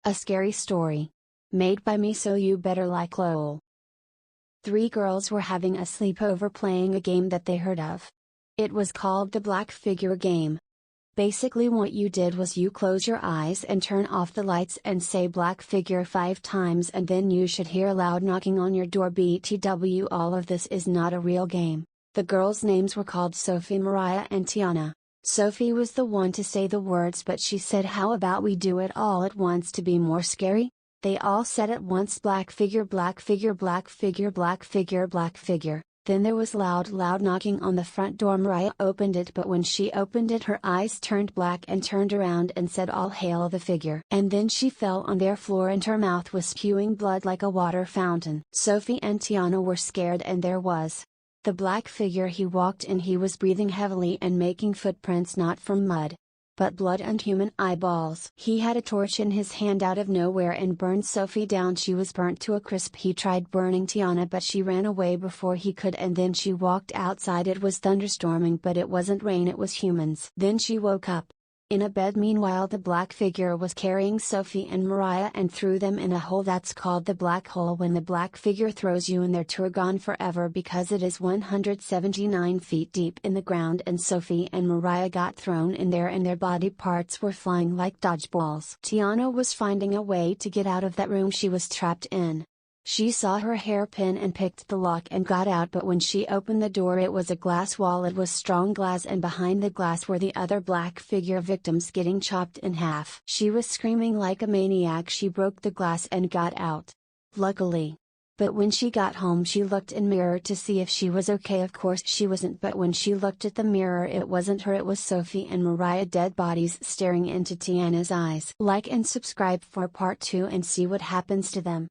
A scary story. Made by me, so you better like lol. Three girls were having a sleepover playing a game that they heard of. It was called the Black Figure game. Basically what you did was you close your eyes and turn off the lights and say black figure 5 times, and then you should hear loud knocking on your door. BTW, all of this is not a real game. The girls' names were called Sophie, Mariah and Tiana. Sophie was the one to say the words, but she said, "How about we do it all at once to be more scary?" They all said at once, black figure, black figure, black figure, black figure, black figure. Then there was loud knocking on the front door. Mariah opened it, but when she opened it her eyes turned black and turned around and said, "All hail the figure." And then she fell on their floor and her mouth was spewing blood like a water fountain. Sophie and Tiana were scared, and there was the black figure. He walked in, he was breathing heavily and making footprints not from mud, but blood and human eyeballs. He had a torch in his hand out of nowhere and burned Sophie down. She was burnt to a crisp. He tried burning Tiana, but she ran away before he could, and then she walked outside. It was thunderstorming, but it wasn't rain, it was humans. Then she woke up in a bed. Meanwhile, the black figure was carrying Sophie and Mariah and threw them in a hole. That's called the black hole. When the black figure throws you in there, you're gone forever, because it is 179 feet deep in the ground, and Sophie and Mariah got thrown in there and their body parts were flying like dodgeballs. Tiana was finding a way to get out of that room she was trapped in. She saw her hairpin and picked the lock and got out, but when she opened the door it was a glass wall. It was strong glass, and behind the glass were the other black figure victims getting chopped in half. She was screaming like a maniac. She broke the glass and got out. Luckily. But when she got home she looked in mirror to see if she was okay. Of course she wasn't, but when she looked at the mirror it wasn't her, it was Sophie and Mariah, dead bodies staring into Tiana's eyes. Like and subscribe for part 2 and see what happens to them.